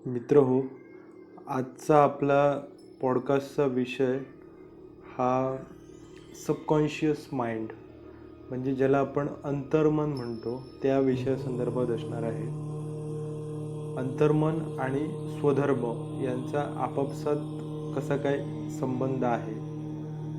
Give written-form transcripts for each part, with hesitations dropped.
मित्र हो, आजचा आपला पॉडकास्टचा विषय हा सबकॉन्शियस माइंड म्हणजे ज्याला आपण अंतर्मन म्हणतो त्या विषयासंदर्भात असणार आहे. अंतर्मन आणि स्वधर्म यांचा आपापसात कसा काय संबंध आहे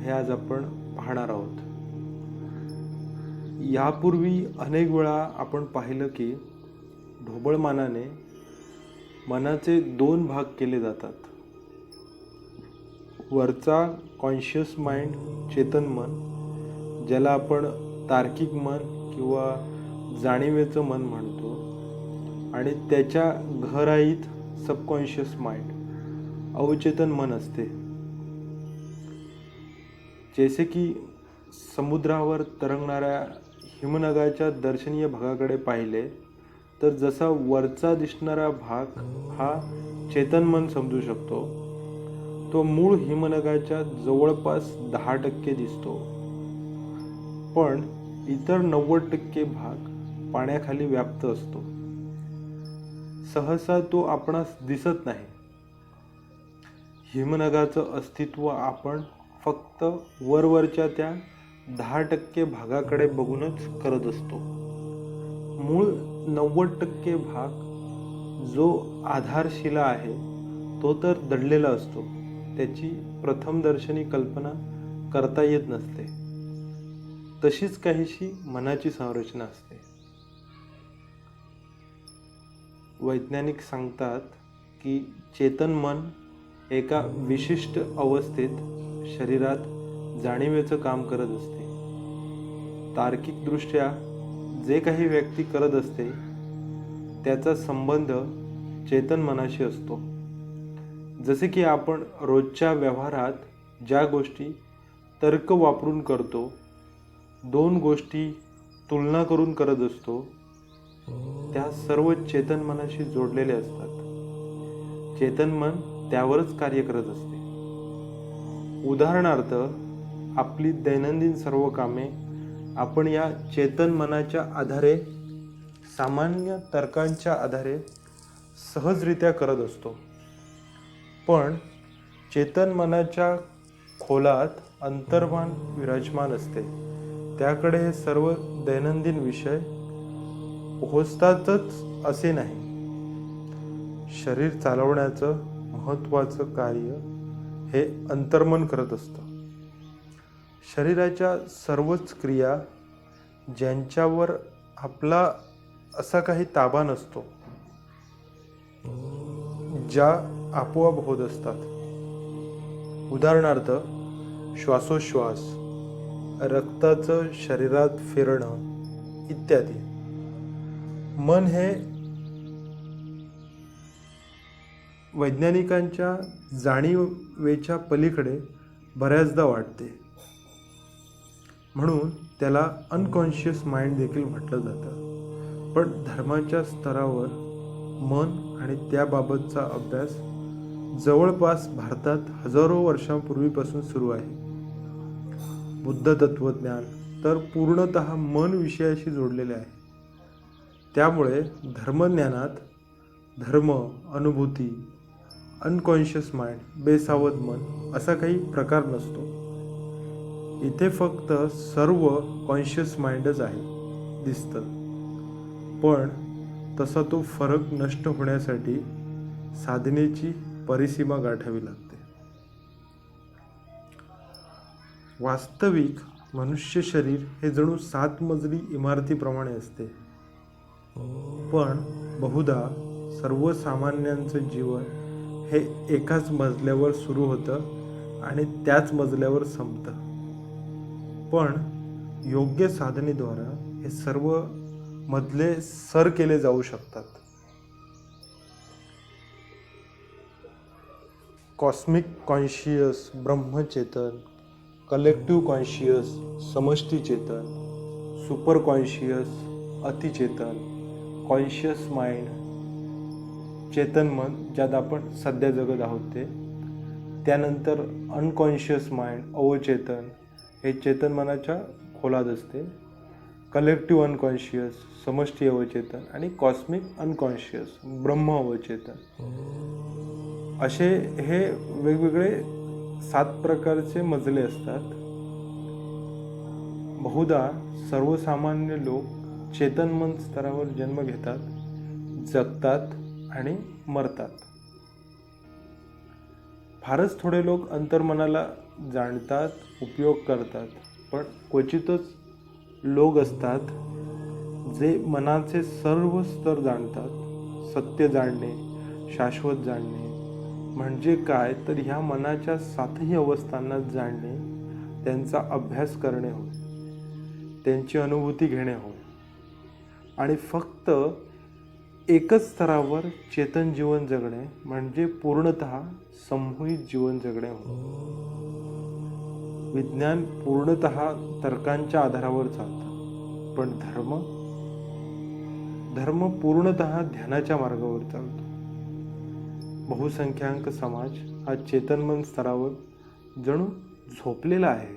हे आज आपण पाहणार आहोत. यापूर्वी अनेक वेळा आपण पाहिलं की ढोबळमानाने मनाचे दोन भाग केले जातात. वरचा कॉन्शियस माइंड चेतन मन, ज्याला आपण तार्किक मन किंवा जाणीवेचं मन म्हणतो, आणि त्याच्या गहराईत सबकॉन्शियस माइंड अवचेतन मन असते. जैसे की समुद्रावर तरंगणाऱ्या हिमनगाच्या दर्शनीय भागाकडे पाहिले तर जसा वरचा दिसणारा भाग हा चेतन मन समजू शकतो, तो मूळ हिमनगाच्या जवळपास 10% दिसतो, पण इतर 90% भाग पाण्याखाली व्याप्त असतो. सहसा तो आपणास दिसत नाही. हिमनगाचं अस्तित्व आपण फक्त वरवरच्या त्या 10% भागाकडे बघूनच करत असतो. मूळ 90% भाग जो आधारशिला आहे तो तर दडलेला असतो. त्याची प्रथमदर्शनी कल्पना करता येत नसते. तशीच काहीशी मनाची संरचना असते. वैज्ञानिक सांगतात की चेतन मन एका विशिष्ट अवस्थेत शरीरात जाणीवेचं काम करत असते. तार्किकदृष्ट्या जे काही व्यक्ती करत असते त्याचा संबंध चेतन मनाशी असतो. जसे की आपण रोजच्या व्यवहारात ज्या गोष्टी तर्क वापरून करतो, दोन गोष्टी तुलना करून करत असतो, त्या सर्व चेतन मनाशी जोडलेले असतात. चेतन मन त्यावरच कार्य करत असते. उदाहरणार्थ, आपली दैनंदिन सर्व कामे आपण या चेतन मनाच्या आधारे, सामान्य तर्कांच्या आधारे सहजरित्या करत असतो. पण चेतन मनाच्या खोलात अंतर्भान विराजमान असते. त्याकडे हे सर्व दैनंदिन विषय पोहोचतातच असे नाही. शरीर चालवण्याचं महत्त्वाचं कार्य हे अंतर्मन करत असतं. शरीराच्या सर्वच क्रिया ज्यांच्यावर आपला असा काही ताबा नसतो, ज्या आपोआप होत असतात. उदाहरणार्थ, श्वासोश्वास, रक्ताचं शरीरात फिरणं इत्यादी. मन हे वैज्ञानिकांच्या जाणीवेच्या पलीकडे बऱ्याचदा वाटते, म्हणून त्याला अनकॉन्शियस माइंड देखील म्हटलं जातं. पण धर्माच्या स्तरावर मन आणि त्याबाबतचा अभ्यास जवळपास भारतात हजारो वर्षांपूर्वीपासून सुरू आहे. बुद्ध तत्वज्ञान तर पूर्णतः मन विषयाशी जोडलेले आहे. त्यामुळे धर्मज्ञानात धर्म, अनुभूती, अनकॉन्शियस माइंड, बेसावध मन असा काही प्रकार नसतो. इथे फक्त सर्व कॉन्शियस माइंडच आहे दिसतं. पण तसा तो फरक नष्ट होण्यासाठी साधनेची परिसीमा गाठावी लागते. वास्तविक मनुष्य शरीर हे जणू 7 मजली इमारतीप्रमाणे असते. पण बहुधा सर्वसामान्यांचं जीवन हे एकाच मजल्यावर सुरू होतं आणि त्याच मजल्यावर संपतं. पण योग्य साधनेद्वारा हे सर्व मजले सर केले जाऊ शकतात. कॉस्मिक कॉन्शियस ब्रह्मचेतन, कलेक्टिव्ह कॉन्शियस समष्टी चेतन, सुपर कॉन्शियस अतिचेतन, कॉन्शियस माइंड चेतन मन ज्यात आपण सध्या जगत आहोत ते, त्यानंतर अनकॉन्शियस माइंड अवचेतन हे चेतन मनाच्या खोलात असते. कलेक्टिव्ह अनकॉन्शियस, समष्टी अवचेतन आणि कॉस्मिक अनकॉन्शियस, ब्रह्म अवचेतन, असे हे वेगवेगळे 7 प्रकारचे मजले असतात. बहुधा सर्वसामान्य लोक चेतनमन स्तरावर जन्म घेतात, जगतात आणि मरतात. फारच थोडे लोक अंतर्मनाला जाणतात, उपयोग करतात, पण क्वचितच लोक असतात जे मनाचे सर्व स्तर जाणतात. सत्य जाणणे, शाश्वत जाणणे म्हणजे काय, तर ह्या मनाच्या 7ही अवस्थांना जाणणे, त्यांचा अभ्यास करणे होय, त्यांची अनुभूती घेणे होय आणि फक्त एकच स्तरावर चेतन जीवन जगणे म्हणजे पूर्णतः संमोहित जीवन जगणे होय. विज्ञान पूर्णतः तर्कांच्या आधारावर चालतं, पण धर्म पूर्णतः ध्यानाच्या मार्गावर चालतो. बहुसंख्याक समाज हा चेतनमन स्तरावर जणू झोपलेला आहे.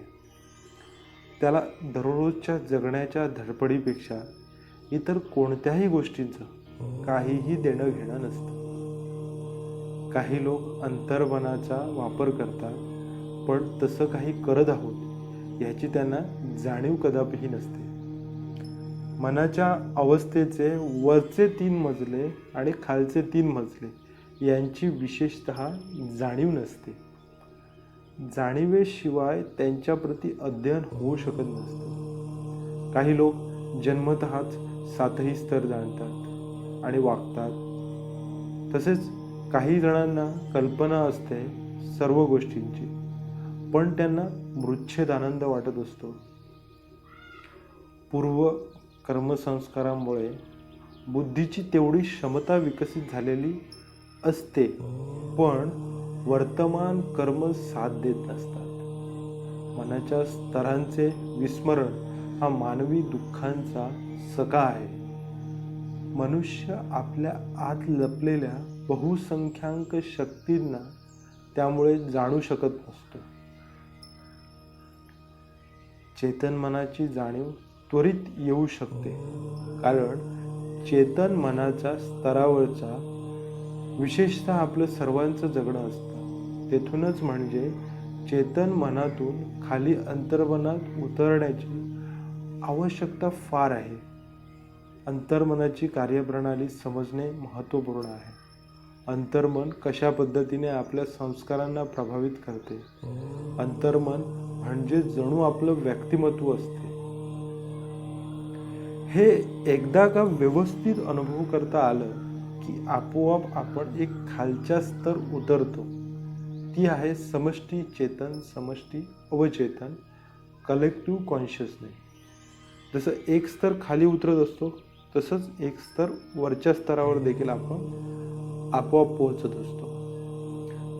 त्याला दररोजच्या जगण्याच्या धडपडीपेक्षा इतर कोणत्याही गोष्टींचं काहीही देणं घेणं नसतं. काही लोक अंतर्मनाचा वापर करतात, पण तसं काही करत आहोत याची त्यांना जाणीव कदापिही नसते. मनाच्या अवस्थेचे वरचे 3 मजले आणि खालचे 3 मजले यांची विशेषतः जाणीव नसते. जाणीवेशिवाय त्यांच्याप्रती अध्ययन होऊ शकत नसतं. काही लोक जन्मतःच 7ही स्तर जाणतात आणि वागतात. तसेच काही जणांना कल्पना असते सर्व गोष्टींची, पण त्यांना मृच्छेद आनंद वाटत असतो. पूर्व कर्मसंस्कारामुळे बुद्धीची तेवढी क्षमता विकसित झालेली असते, पण वर्तमान कर्म साथ देत नसतात. मनाच्या स्तरांचे विस्मरण हा मानवी दुःखांचा सका आहे. मनुष्य आपल्या आत लपलेल्या बहुसंख्याक शक्तींना त्यामुळे जाणू शकत नसतो. चेतन मनाची जाणीव त्वरित येऊ शकते, कारण चेतन मनाच्या स्तरावरचा विशेषतः आपलं सर्वांचं जगणं असतं. तेथूनच म्हणजे चेतन मनातून खाली अंतर्मनात उतरण्याची आवश्यकता फार आहे. अंतर्मनाची कार्यप्रणाली समजणे महत्त्वपूर्ण आहे. अंतर्मन कशा पद्धतीने आपल्या संस्कारांना प्रभावित करते. अंतर्मन म्हणजे जणू आपलं व्यक्तिमत्व असते. हे एकदा का व्यवस्थित अनुभव करता आलं की आपोआप आपण एक खालच्या स्तर उतरतो. ती आहे समष्टी चेतन, समष्टी अवचेतन, कलेक्टिव्ह कॉन्शियसनेस. जसं एक स्तर खाली उतरत असतो, तसंच एक स्तर वरच्या स्तरावर देखील आपण आपोआप पोहोचत असतो.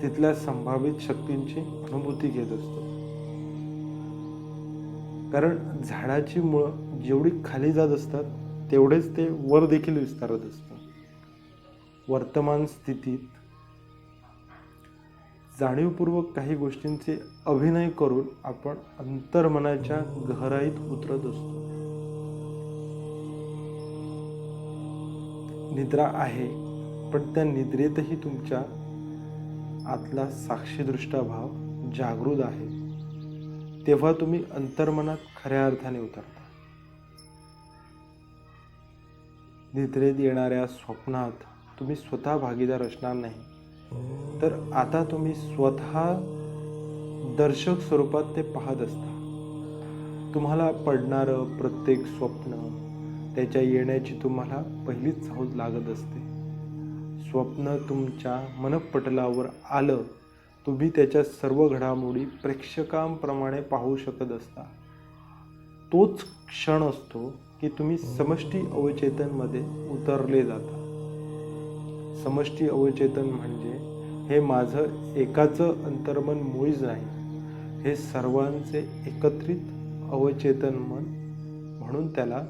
तिथल्या संभावित शक्तींची अनुभूती घेत असतो. कारण झाडाची मुळं जेवढी खाली जात असतात, तेवढेच ते वर देखील विस्तारत असतात. वर्तमान स्थितीत जाणीवपूर्वक काही गोष्टींचे अभिनय करून आपण अंतर्मनाच्या गहराईत उतरत असतो. निद्रा आहे, पण त्या निद्रेतही तुमच्या आतला साक्षीदृष्टा भाव जागृत आहे. तेव्हा तुम्ही अंतर्मनात खऱ्या अर्थाने उतरता. निद्रेत येणाऱ्या स्वप्नात तुम्ही स्वतः भागीदार असणार नाही, तर आता तुम्ही स्वतः दर्शक स्वरूपात ते पाहत असता. तुम्हाला पडणारं प्रत्येक स्वप्न, त्याच्या येण्याची तुम्हाला पहिलीच चाहूल लागत असते. स्वप्न तुमच्या मनपटलावर आलं, तुम्ही त्याच्या सर्व घडामोडी प्रेक्षकांप्रमाणे पाहू शकत असता. तोच क्षण असतो की तुम्ही समष्टी अवचेतनमध्ये उतरले जाता. समष्टी अवचेतन म्हणजे हे माझं एकाचं अंतर्मन मुळीच नाही, हे सर्वांचे एकत्रित अवचेतन मन, म्हणून त्याला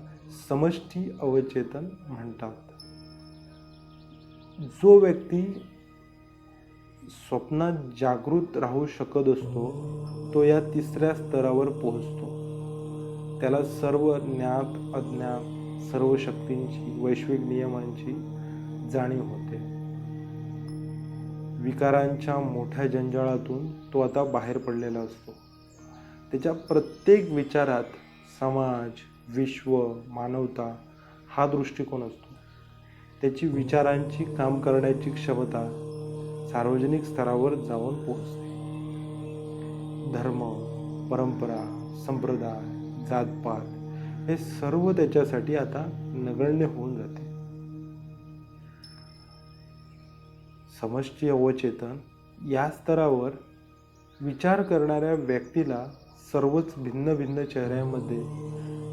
समष्टी अवचेतन म्हणतात. जो व्यक्ती स्वप्नात जागृत राहू शकत असतो, तो या 3ऱ्या स्तरावर पोहोचतो. त्याला सर्व ज्ञात अज्ञात सर्व शक्तींची वैश्विक नियमांची जाणीव होते. विकारांच्या मोठ्या जंजाळातून तो आता बाहेर पडलेला असतो. त्याच्या प्रत्येक विचारात समाज, विश्व, मानवता हा दृष्टिकोन असतो. त्याची विचारांची काम करण्याची क्षमता सार्वजनिक स्तरावर जाऊन पोहोचते. धर्म, परंपरा, संप्रदाय, जातपात हे सर्व त्याच्यासाठी आता नगण्य होऊन जाते. समष्टी अवचेतन या स्तरावर विचार करणाऱ्या व्यक्तीला सर्वच भिन्न भिन्न चेहऱ्यामध्ये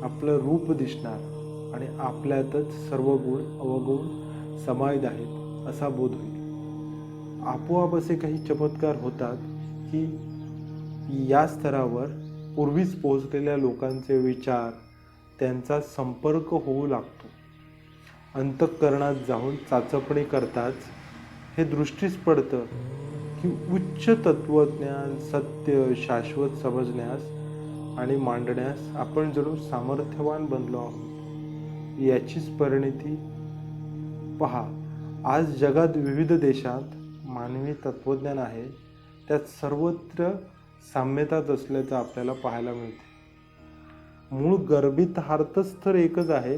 आपलं रूप दिसणार आणि आपल्यातच सर्व गुण अवगुण समावित आहेत असा बोध होईल. आपोआप असे काही चमत्कार होतात की या स्तरावर पूर्वीच पोहोचलेल्या लोकांचे विचार, त्यांचा संपर्क होऊ लागतो. अंतःकरणात जाऊन चाचपणी करताच हे दृष्टीस पडतं की उच्च तत्वज्ञान, सत्य, शाश्वत समजण्यास आणि मांडण्यास आपण जणू सामर्थ्यवान बनलो आहोत. याचीच परिणती पहा. आज जगात विविध देशात मानवी तत्वज्ञान आहे, त्यात सर्वत्र साम्यताच असल्याचं आपल्याला पाहायला मिळते. मूळ गर्भितार्थच तर एकच आहे.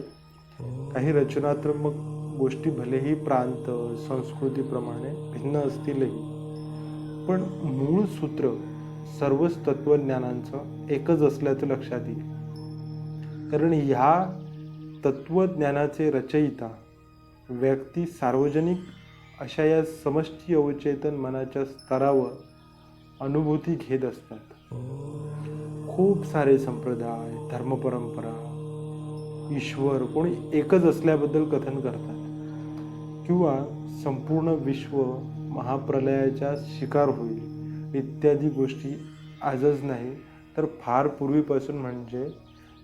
काही रचनात्मक गोष्टी भलेही प्रांत, संस्कृतीप्रमाणे भिन्न असतीलही, पण मूळ सूत्र सर्वच तत्वज्ञानांचं एकच असल्याचं लक्षात येईल. कारण ह्या तत्वज्ञानाचे रचयिता व्यक्ती सार्वजनिक अशा या समष्टी अवचेतन मनाच्या स्तरावर अनुभूती घेत असतात. खूप सारे संप्रदाय, धर्मपरंपरा, ईश्वर कोणी एकच असल्याबद्दल कथन करतात किंवा संपूर्ण विश्व महाप्रलयाच्या शिकार होईल इत्यादी गोष्टी आजच नाही तर फार पूर्वीपासून, म्हणजे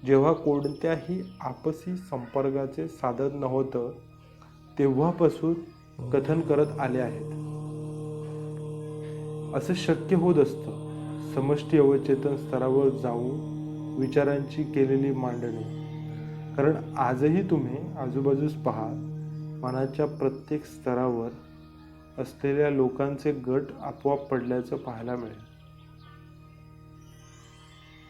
जेव्हा कोणत्याही आपसी संपर्काचे साधन नव्हतं तेव्हापासून कथन करत आले आहेत. असं शक्य होत असतं. समष्टी अवचेतन स्तरावर जाऊन विचारांची केलेली मांडणी. कारण आजही तुम्ही आजूबाजूस पहा, मनाच्या प्रत्येक स्तरावर असलेल्या लोकांचे गट आपोआप पडल्याचं पाहायला मिळेल.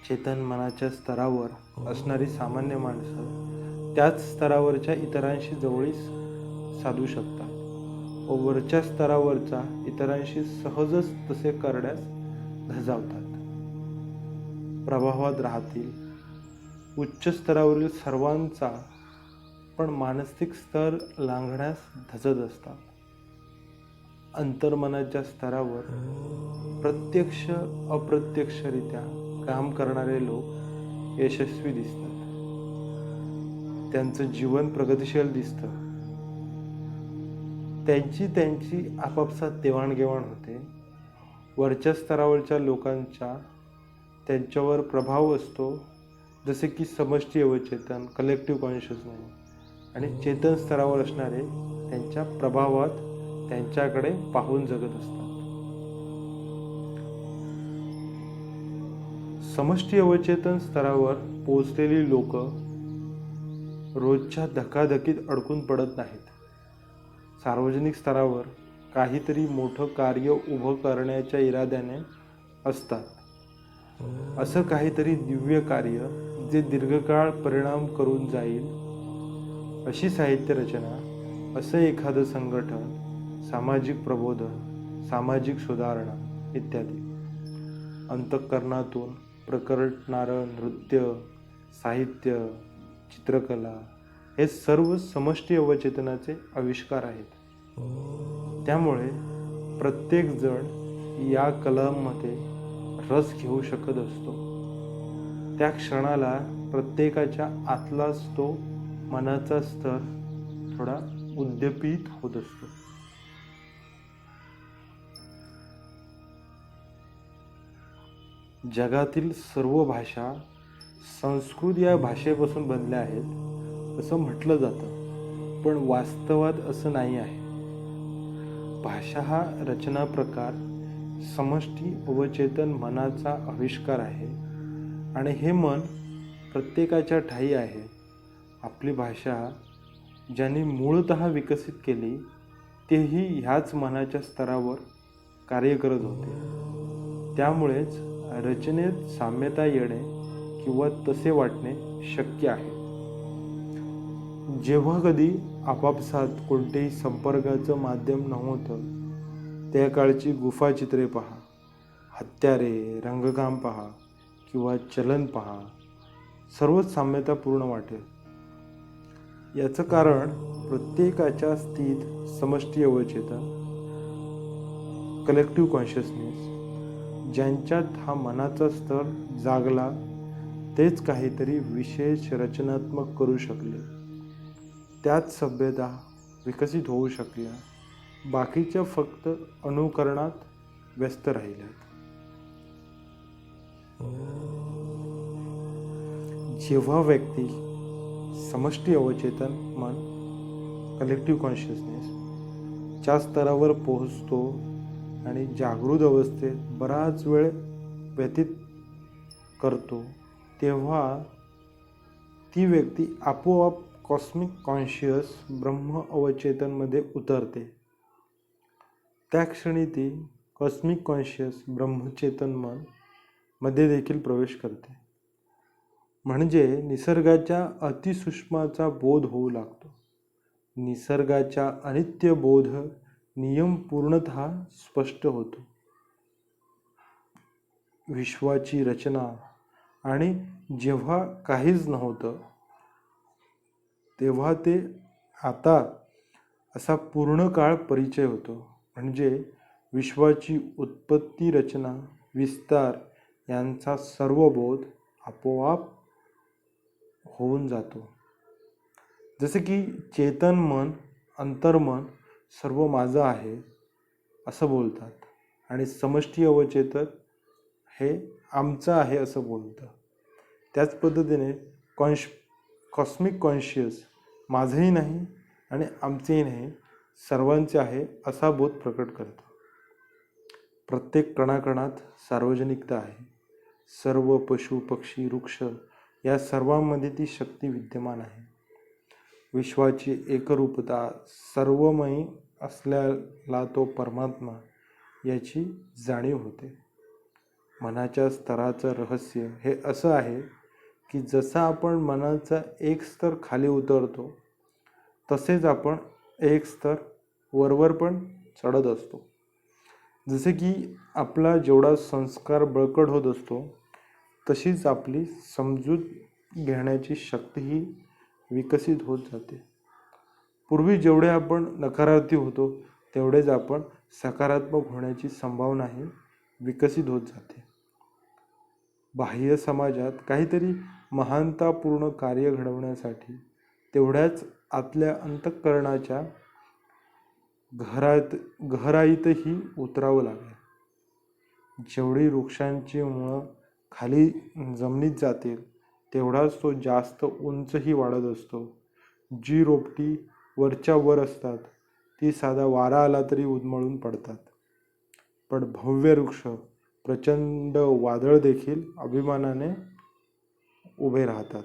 चेतन मनाच्या स्तरावर असणारी सामान्य माणसं त्याच स्तरावरच्या इतरांशी जवळीक साधू शकतात व वरच्या स्तरावरचा इतरांशी सहजच तसे करण्यास धजावतात, प्रभावात राहतील. उच्च स्तरावरील सर्वांचा पण मानसिक स्तर लांघण्यास धजत असतात. अंतर्मनाच्या स्तरावर प्रत्यक्ष अप्रत्यक्षरित्या काम करणारे लोक यशस्वी दिसतात. त्यांचं जीवन प्रगतिशील दिसतं. त्यांची आपापसात देवाणघेवाण होते. वरच्या स्तरावरच्या लोकांचा त्यांच्यावर प्रभाव असतो, जसे की समष्टी अवचेतन, कलेक्टिव्ह कॉन्शियसनेस, आणि चेतन स्तरावर असणारे त्यांच्या प्रभावात त्यांच्याकडे पाहून जगत असतात. समष्टी अवचेतन स्तरावर पोहोचलेली लोक रोजच्या धकाधकीत अडकून पडत नाहीत. सार्वजनिक स्तरावर काहीतरी मोठं कार्य उभं करण्याच्या इराद्याने असतात. असं काहीतरी दिव्य कार्य जे दीर्घकाळ परिणाम करून जाईल अशी साहित्य रचना, असं एखादं संघटन, सामाजिक प्रबोधन, सामाजिक सुधारणा इत्यादी. अंतःकरणातून प्रकटणारं नृत्य, साहित्य, चित्रकला हे सर्व समष्टी अवचेतनाचे आविष्कार आहेत. त्यामुळे प्रत्येक जण या कलांमध्ये रस घेऊ शकत असतो. त्या क्षणाला प्रत्येकाच्या आतलाच तो मनाचा स्तर थोडा उद्दीपित होत असतो. जगातील सर्व भाषा संस्कृत या भाषेपासून बनल्या आहेत असं म्हटलं जातं, पण वास्तवात असं नाही आहे. भाषा हा रचना प्रकार समष्टी अवचेतन मनाचा आविष्कार आहे आणि हे मन प्रत्येकाच्या ठायी आहे. आपली भाषा ज्यांनी मूळतः विकसित केली तेही ह्याच मनाच्या स्तरावर कार्य करत होते. त्यामुळेच रचनेत साम्यता येणे किंवा तसे वाटणे शक्य आहे. जेव्हा कधी आपापसात कोणतेही संपर्काचं माध्यम नव्हतं, त्या काळची गुफाचित्रे पहा, हत्यारे, रंगकाम पहा किंवा चलन पहा, सर्वच साम्यतापूर्ण वाटेल. याचं कारण प्रत्येकाच्या स्थित समष्टी अवचेतन कलेक्टिव्ह कॉन्शियसनेस ज्यांच्यात हा मनाचा स्तर जागला तेच काहीतरी विशेष रचनात्मक करू शकले. त्याच सभ्यता विकसित होऊ शकल्या. बाकीच्या फक्त अनुकरणात व्यस्त राहिल्यात. जेव्हा व्यक्ती समष्टी अवचेतन मन कलेक्टिव्ह कॉन्शियसनेस च्या स्तरावर पोहोचतो आणि जागृत अवस्थेत बराच वेळ व्यतीत करतो, तेव्हा ती व्यक्ती आपोआप कॉस्मिक कॉन्शियस ब्रह्म अवचेतनमध्ये उतरते. त्या क्षणी ती कॉस्मिक कॉन्शियस ब्रह्मचेतन मन मध्ये देखील प्रवेश करते. म्हणजे निसर्गाच्या अतिसूक्ष्माचा बोध होऊ लागतो. निसर्गाचा अनित्य बोध नियम पूर्णतः स्पष्ट होतो. विश्वाची रचना आणि जेव्हा काहीच नव्हतं तेव्हा ते आता असा पूर्ण काळ परिचय होतो. म्हणजे विश्वाची उत्पत्ती, रचना, विस्तार यांचा सर्व बोध आपोआप होऊन जातो. जसे की चेतन मन, अंतर्मन सर्व माझं आहे असं बोलतात आणि समष्टी अवचेतन हे आमचं आहे असं बोलतं. त्याच पद्धतीने कॉस्मिक कॉन्शियस माझंही नाही आणि आमचेही नाही, सर्वांचे आहे असा बोध प्रकट करतो. प्रत्येक कणाकणात सार्वजनिकता आहे. सर्व पशु, पक्षी, वृक्ष या सर्वांमध्ये ती शक्ती विद्यमान आहे. विश्वाची एकरूपता, सर्वमयी असलेला तो परमात्मा याची जाणीव होते. मनाच्या स्तराचं रहस्य हे असं आहे की जसा आपण मनाचा एक स्तर खाली उतरतो तसेच आपण एक स्तर वरवर पण चढत असतो. जसे की आपला जेवढा संस्कार बळकट होत असतो तशीच आपली समजूत घेण्याची शक्तीही विकसित होत जाते. पूर्वी जेवढे आपण नकारार्थी होतो तेवढेच आपण सकारात्मक होण्याची संभावनाही विकसित होत जाते. बाह्य समाजात काहीतरी महानतापूर्ण कार्य घडवण्यासाठी तेवढ्याच आतल्या अंतःकरणाच्या गहराईतही उतरावं लागेल. जेवढी वृक्षांची मुळं खाली जमिनीत जातील तेवढाच तो जास्त उंचही वाढत असतो. जी रोपटी वरच्या वर असतात ती साधा वारा आला तरी उन्मळून पडतात, पण भव्य वृक्ष प्रचंड वादळ देखील अभिमानाने उभे राहतात.